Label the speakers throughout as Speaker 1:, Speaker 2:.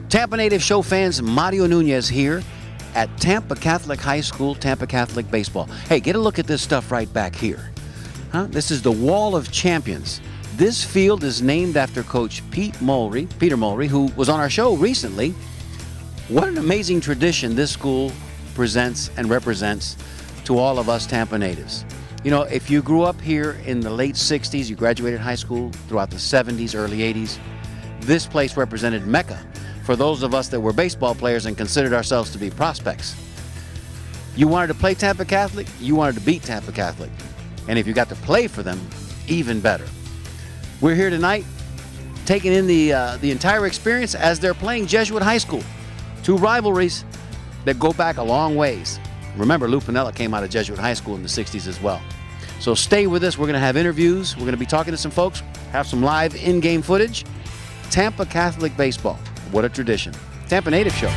Speaker 1: Tampa Native Show fans, Mario Núñez here at Tampa Catholic High School, Tampa Catholic Baseball. Hey, get a look at this stuff right back here. This is the Wall of Champions. This field is named after Coach Peter Mulry, who was on our show recently. What an amazing tradition this school presents and represents to all of us Tampa natives. You know, if you grew up here in the late 60s, you graduated high school throughout the 70s, early 80s, this place represented Mecca for those of us that were baseball players and considered ourselves to be prospects. You wanted to play Tampa Catholic, you wanted to beat Tampa Catholic. And if you got to play for them, even better. We're here tonight taking in the entire experience as they're playing Jesuit High School. Two rivalries that go back a long ways. Remember, Lou Piniella came out of Jesuit High School in the 60s as well. So stay with us. We're going to have interviews. We're going to be talking to some folks, have some live in-game footage. Tampa Catholic Baseball. What a tradition. Tampa Native Show.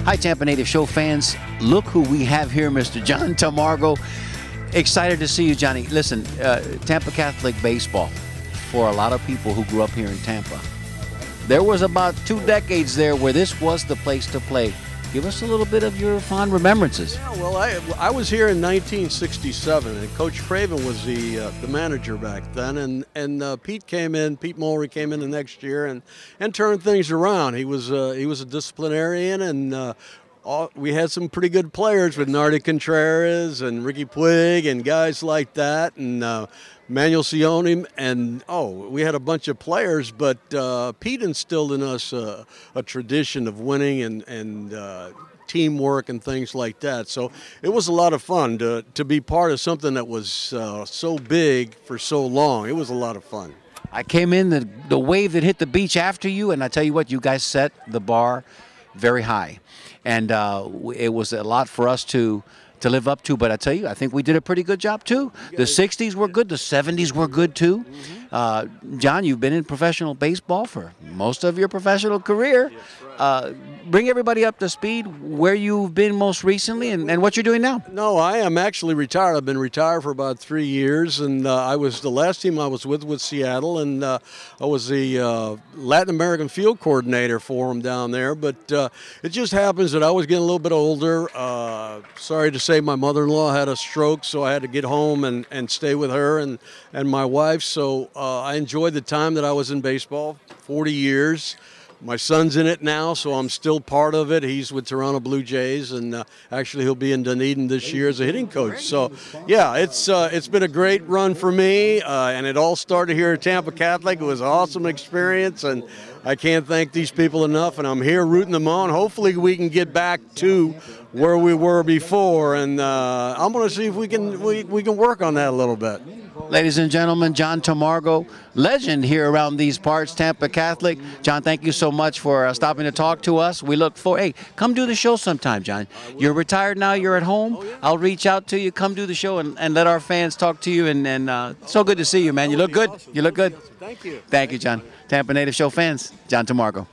Speaker 1: Hi, Tampa Native Show fans. Look who we have here, Mr. John Tamargo. Excited to see you, Johnny. Listen, Tampa Catholic Baseball, for a lot of people who grew up here in Tampa, there was about 2 decades there where this was the place to play. Give us a little bit of your fond remembrances.
Speaker 2: Yeah, well, I was here in 1967, and Coach Craven was the manager back then, and Pete Mulry came in the next year and turned things around. He was a disciplinarian, and we had some pretty good players with Nardi Contreras and Ricky Puig and guys like that, and Manuel Cioni, and we had a bunch of players, but Pete instilled in us a tradition of winning and teamwork and things like that. So it was a lot of fun to be part of something that was so big for so long. It was a lot of fun.
Speaker 1: I came in, the wave that hit the beach after you, and I tell you what, you guys set the bar very high. And it was a lot for us to live up to, but I tell you, I think we did a pretty good job too. The 60s were good, the 70s were good too. John, you've been in professional baseball for most of your professional career. Bring everybody up to speed where you've been most recently and what you're doing now.
Speaker 2: No, I am actually retired. I've been retired for about 3 years, and the last team I was with Seattle, and I was the Latin American field coordinator for them down there. But it just happens that I was getting a little bit older. Sorry to say, my mother-in-law had a stroke, so I had to get home and stay with her and my wife. So I enjoyed the time that I was in baseball, 40 years. My son's in it now, so I'm still part of it. He's with Toronto Blue Jays, and actually he'll be in Dunedin this year as a hitting coach. So, yeah, it's been a great run for me, and it all started here at Tampa Catholic. It was an awesome experience, and I can't thank these people enough, and I'm here rooting them on. Hopefully we can get back to where we were before, and I'm going to see if we can work on that a little bit.
Speaker 1: Ladies and gentlemen, John Tamargo, legend here around these parts, Tampa Catholic. John, thank you so much for stopping to talk to us. We look for, hey, come do the show sometime, John. You're retired now, you're at home. I'll reach out to you, come do the show and let our fans talk to you. And so good to see you, man. You look good. You look good.
Speaker 2: Thank you.
Speaker 1: Thank you, John. Tampa Native Show fans, John Tamargo.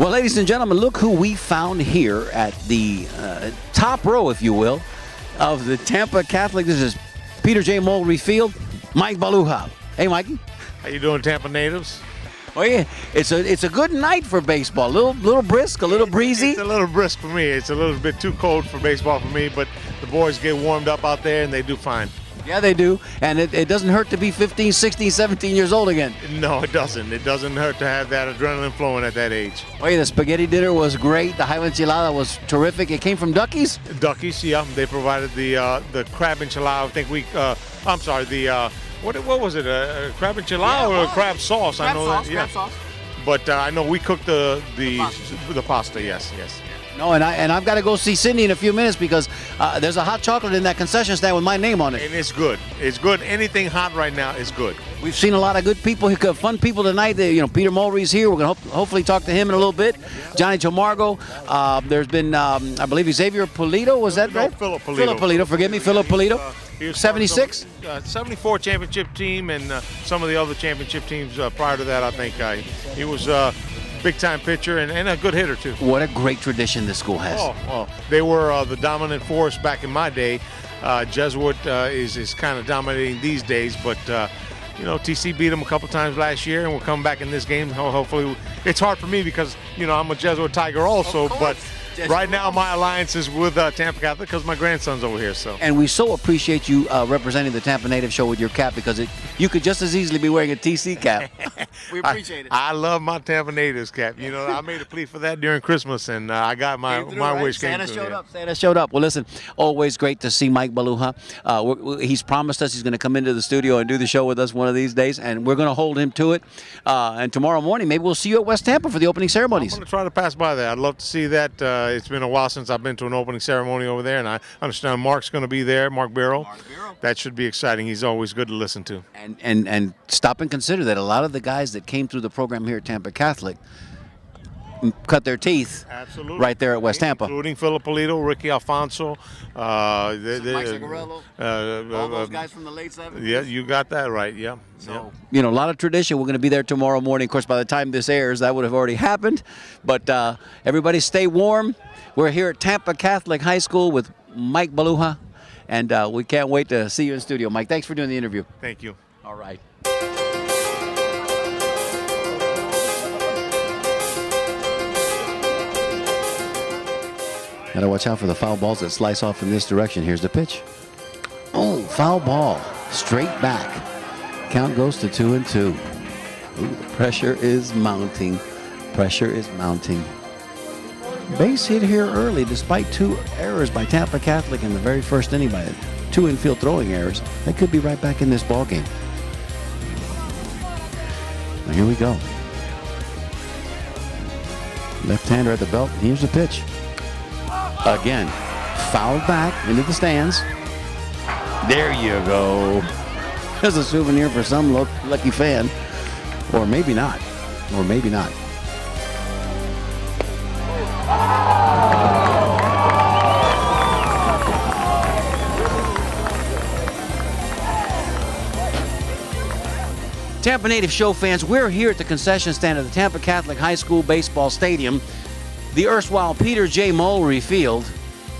Speaker 1: Well, ladies and gentlemen, look who we found here at the top row, if you will, of the Tampa Catholic. This is Peter J. Mulry Field, Mike Baluja. Hey, Mikey.
Speaker 3: How you doing, Tampa Natives?
Speaker 1: Oh yeah, it's a good night for baseball. A little brisk, a little breezy.
Speaker 3: It's a little brisk for me. It's a little bit too cold for baseball for me, but the boys get warmed up out there and they do fine.
Speaker 1: Yeah, they do. And it doesn't hurt to be 15, 16, 17 years old again.
Speaker 3: No, it doesn't. It doesn't hurt to have that adrenaline flowing at that age.
Speaker 1: Oh yeah, the spaghetti dinner was great. The Highland enchilada was terrific. It came from Ducky's?
Speaker 3: Ducky's, yeah. They provided the crab enchilada. I think I'm sorry, what was it? A crab enchilada or a crab sauce?
Speaker 1: Crab
Speaker 3: I know
Speaker 1: sauce,
Speaker 3: that. Yeah.
Speaker 1: crab sauce.
Speaker 3: But I know we cooked the pasta. Yes.
Speaker 1: No, and I've got to go see Cindy in a few minutes because there's a hot chocolate in that concession stand with my name on it.
Speaker 3: And it's good. It's good. Anything hot right now is good.
Speaker 1: We've seen a lot of good people, fun people tonight. Peter Mulry's here. We're going to hopefully talk to him in a little bit. Johnny Tamargo. There's been, I believe, Xavier Polito. Was that right?
Speaker 3: Philip Polito.
Speaker 1: Philip Polito. Forgive me, Philip Polito. 76?
Speaker 3: 74 championship team and some of the other championship teams prior to that, I think. He was a big-time pitcher and a good hitter, too.
Speaker 1: What a great tradition this school has.
Speaker 3: Oh, they were the dominant force back in my day. Jesuit is kind of dominating these days, but TC beat them a couple times last year, and we'll come back in this game. Hopefully, it's hard for me because I'm a Jesuit Tiger also, but right now my alliance is with Tampa Catholic because my grandson's over here. So. And
Speaker 1: we so appreciate you representing the Tampa Native Show with your cap because you could just as easily be wearing a TC cap. We appreciate it.
Speaker 3: I love my Tampa Natives cap. I made a plea for that during Christmas, and I got my wish came
Speaker 1: through. Santa showed up. Well, listen, always great to see Mike Baluja. He's promised us he's going to come into the studio and do the show with us one of these days, and we're going to hold him to it. And tomorrow morning, maybe we'll see you at West Tampa for the opening ceremonies.
Speaker 3: I'm going to try to pass by there. I'd love to see that. It's been a while since I've been to an opening ceremony over there, and I understand Mark's going to be there, Mark Barrow. That should be exciting. He's always good to listen to.
Speaker 1: And stop and consider that a lot of the guys that came through the program here at Tampa Catholic cut their teeth right there at West Tampa.
Speaker 3: Including Philip Polito, Ricky Alfonso.
Speaker 1: Mike Cigarello, all those guys from the late 70s.
Speaker 3: Yeah, you got that right, yeah.
Speaker 1: So, a lot of tradition. We're going to be there tomorrow morning. Of course, by the time this airs, that would have already happened. But everybody stay warm. We're here at Tampa Catholic High School with Mike Baluja, and we can't wait to see you in studio. Mike, thanks for doing the interview.
Speaker 3: Thank you.
Speaker 1: All right. Got to watch out for the foul balls that slice off in this direction. Here's the pitch. Oh, foul ball. Straight back. Count goes to 2-2. Ooh, the pressure is mounting. Pressure is mounting. Base hit here early despite 2 errors by Tampa Catholic in the very first inning by 2 infield throwing errors. They could be right back in this ball game. Now here we go. Left-hander at the belt. Here's the pitch. Again, fouled back into the stands. There you go. There's a souvenir for some lucky fan. Or maybe not. Or maybe not. Tampa Native Show fans, we're here at the concession stand of the Tampa Catholic High School Baseball Stadium, the erstwhile Peter J. Mulry Field,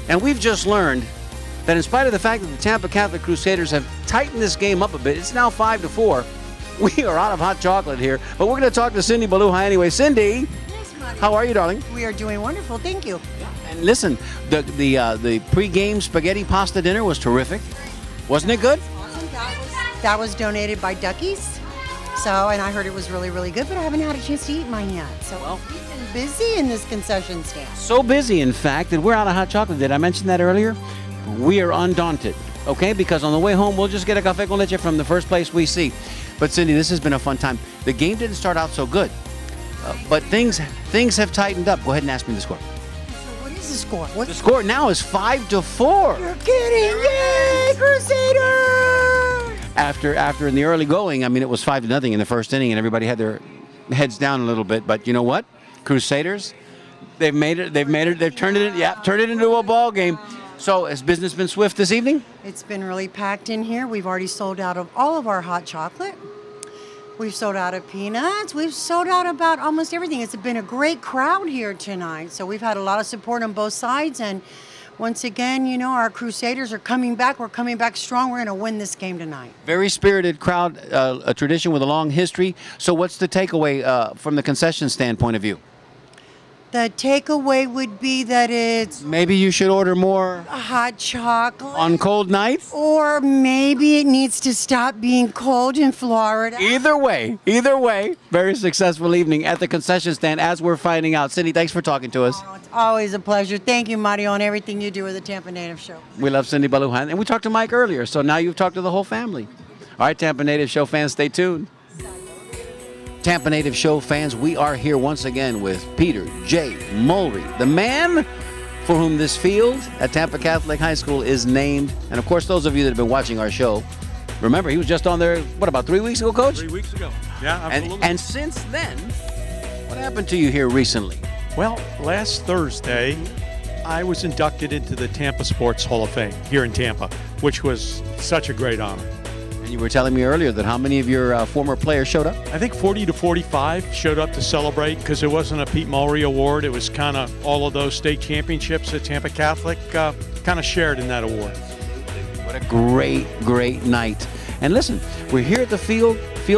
Speaker 1: and we've just learned that in spite of the fact that the Tampa Catholic Crusaders have tightened this game up a bit, it's now 5-4. We are out of hot chocolate here, but we're going to talk to Cindy Baluja anyway. Cindy,
Speaker 4: yes, Monty.
Speaker 1: How are you, darling?
Speaker 4: We are doing wonderful, thank you.
Speaker 1: And listen, the pre-game spaghetti pasta dinner was terrific. Wasn't it good?
Speaker 4: Awesome. That was donated by Ducky's. So, and I heard it was really, really good, but I haven't had a chance to eat mine yet. So, we've been busy in this concession stand.
Speaker 1: So busy, in fact, that we're out of hot chocolate. Did I mention that earlier? We are undaunted, okay? Because on the way home, we'll just get a café con leche from the first place we see. But Cindy, this has been a fun time. The game didn't start out so good, but things have tightened up. Go ahead and ask me the score.
Speaker 4: So, what is the score?
Speaker 1: The score now is 5-4.
Speaker 4: You're kidding! Yay, Crusaders!
Speaker 1: After in the early going, I mean, it was 5-0 in the first inning, and everybody had their heads down a little bit. But you know what? Crusaders, they've made it. They've turned it into a ball game. So has business been swift this evening?
Speaker 4: It's been really packed in here. We've already sold out of all of our hot chocolate. We've sold out of peanuts. We've sold out about almost everything. It's been a great crowd here tonight. So we've had a lot of support on both sides. And once again, you know, our Crusaders are coming back. We're coming back strong. We're going to win this game tonight.
Speaker 1: Very spirited crowd, a tradition with a long history. So what's the takeaway from the concession stand point of view?
Speaker 4: The takeaway would be that it's
Speaker 1: maybe you should order more
Speaker 4: hot chocolate
Speaker 1: on cold nights,
Speaker 4: or maybe it needs to stop being cold in Florida.
Speaker 1: Either way, very successful evening at the concession stand as we're finding out. Cindy, thanks for talking to us.
Speaker 4: Oh, it's always a pleasure. Thank you, Mario, on everything you do with the Tampa Natives Show.
Speaker 1: We love Cindy Baluja, and we talked to Mike earlier, so now you've talked to the whole family. All right, Tampa Natives Show fans, stay tuned. Tampa Native Show fans, we are here once again with Peter J. Mulry, the man for whom this field at Tampa Catholic High School is named. And of course, those of you that have been watching our show, remember he was just on there, what, about 3 weeks ago, Coach?
Speaker 5: 3 weeks ago. Yeah, absolutely.
Speaker 1: And since then, what happened to you here recently?
Speaker 5: Well, last Thursday, I was inducted into the Tampa Sports Hall of Fame here in Tampa, which was such a great honor.
Speaker 1: And you were telling me earlier that how many of your former players showed up?
Speaker 5: I think 40 to 45 showed up to celebrate because it wasn't a Pete Mulry award. It was kind of all of those state championships that Tampa Catholic kind of shared in that award.
Speaker 1: What a great night. And listen, we're here at the field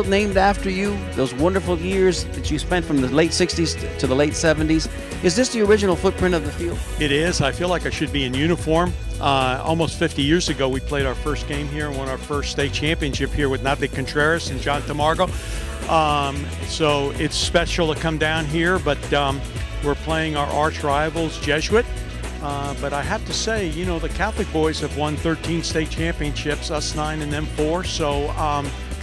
Speaker 1: named after you, those wonderful years that you spent from the late 60s to the late 70s. Is this the original footprint of the field?
Speaker 5: It is. I feel like I should be in uniform. Almost 50 years ago, we played our first game here and won our first state championship here with Nate Contreras and John Tamargo. So it's special to come down here, but we're playing our arch rivals, Jesuit. But I have to say, you know, the Catholic boys have won 13 state championships, us 9 and them 4. So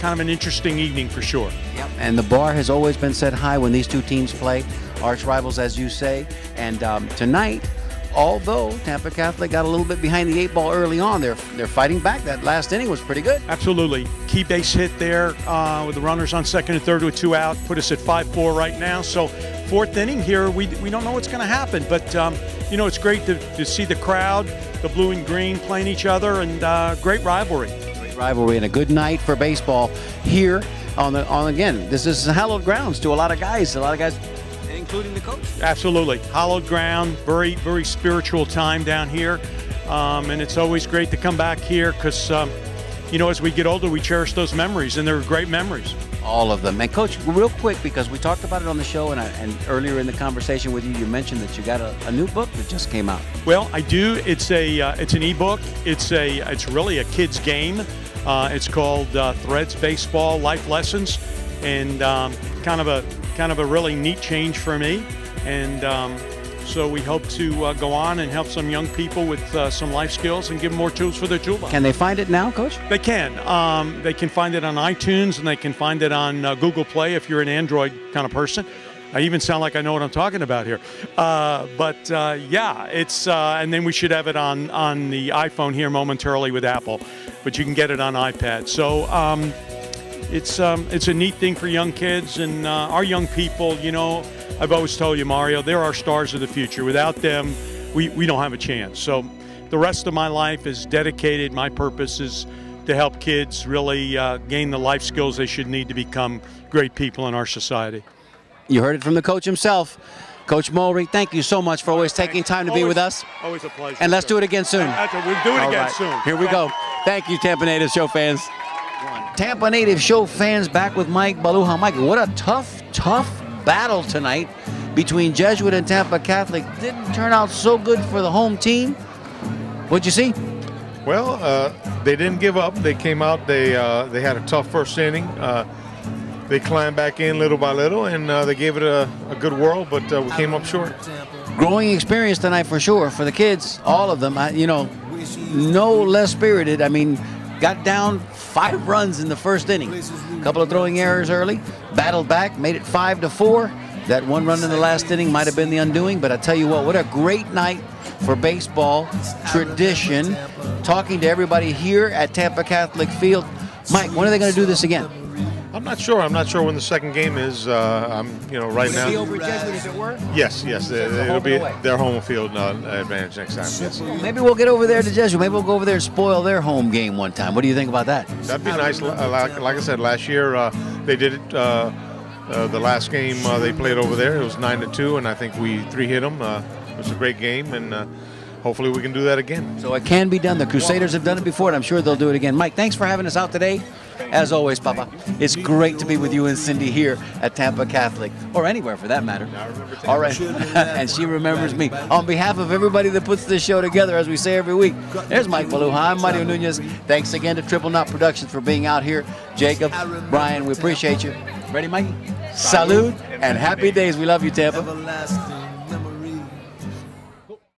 Speaker 5: kind of an interesting evening for sure.
Speaker 1: Yep. And the bar has always been set high when these two teams play, arch rivals, as you say. And tonight, although Tampa Catholic got a little bit behind the 8 ball early on, they're fighting back. That last inning was pretty good.
Speaker 5: Absolutely. Key base hit there with the runners on second and third with 2 out, put us at 5-4 right now. So 4th inning here, we don't know what's going to happen, but you know, it's great to see the crowd, the blue and green playing each other, and great rivalry.
Speaker 1: Great rivalry and a good night for baseball here on again. This is hallowed grounds to a lot of guys, including the coach.
Speaker 5: Absolutely. Hallowed ground, very spiritual time down here. And it's always great to come back here because, you know, as we get older, we cherish those memories, and they're great memories.
Speaker 1: All of them. And Coach, real quick, because we talked about it on the show, and earlier in the conversation with you, you mentioned that you got a new book that just came out.
Speaker 5: Well, I do. It's an ebook. It's really a kid's game. It's called Threads Baseball Life Lessons, and kind of a really neat change for me. And so we hope to go on and help some young people with some life skills and give them more tools for their toolbox.
Speaker 1: Can they find it now, Coach?
Speaker 5: They can. They can find it on iTunes, and they can find it on Google Play if you're an Android kind of person. I even sound like I know what I'm talking about here. Yeah, it's and then we should have it on the iPhone here momentarily with Apple, but you can get it on iPad. So it's a neat thing for young kids and our young people. You know, I've always told you, Mario, they're our stars of the future. Without them, we don't have a chance. So the rest of my life is dedicated. My purpose is to help kids really gain the life skills they should need to become great people in our society.
Speaker 1: You heard it from the coach himself. Coach Mulry, thank you so much for always taking time to be with us.
Speaker 5: Always a pleasure.
Speaker 1: And let's do it again soon.
Speaker 5: We'll do it again soon.
Speaker 1: Here we go. Thank you, Tampa Natives Show fans. Tampa Natives Show fans back with Mike Baluja. Mike, what a tough battle tonight between Jesuit and Tampa Catholic. Didn't turn out so good for the home team. What'd you see?
Speaker 3: Well, they didn't give up. They came out. They had a tough first inning. They climbed back in little by little, and they gave it a good whirl, but we came up short.
Speaker 1: Growing experience tonight for sure for the kids, all of them. You know, no less spirited. I mean, got down 5 runs in the first inning. A couple of throwing errors early, battled back, made it 5-4. That 1 run in the last inning might have been the undoing, but I tell you what a great night for baseball, tradition. Talking to everybody here at Tampa Catholic Field. Mike, when are they going to do this again?
Speaker 3: I'm not sure. I'm not sure when the second game is. You know, right now.
Speaker 1: Would it be over Jesuit if it were?
Speaker 3: Yes. It'll be their home field advantage next time. Yes.
Speaker 1: Maybe we'll get over there to Jesuit. Maybe we'll go over there and spoil their home game one time. What do you think about that?
Speaker 3: That'd be nice. Like I said last year, they did it the last game they played over there. It was 9-2, and I think we 3-hit them. It was a great game, and hopefully we can do that again.
Speaker 1: So it can be done. The Crusaders have done it before, and I'm sure they'll do it again. Mike, thanks for having us out today. As always, Papa, it's great to be with you and Cindy here at Tampa Catholic, or anywhere for that matter. All right, and she remembers me. On behalf of everybody that puts this show together, as we say every week, there's Mike Baluja. I'm Mario Núñez. Thanks again to Triple Knot Productions for being out here. Jacob, Brian, we appreciate you. Ready, Mikey? Salud and happy days. We love you, Tampa.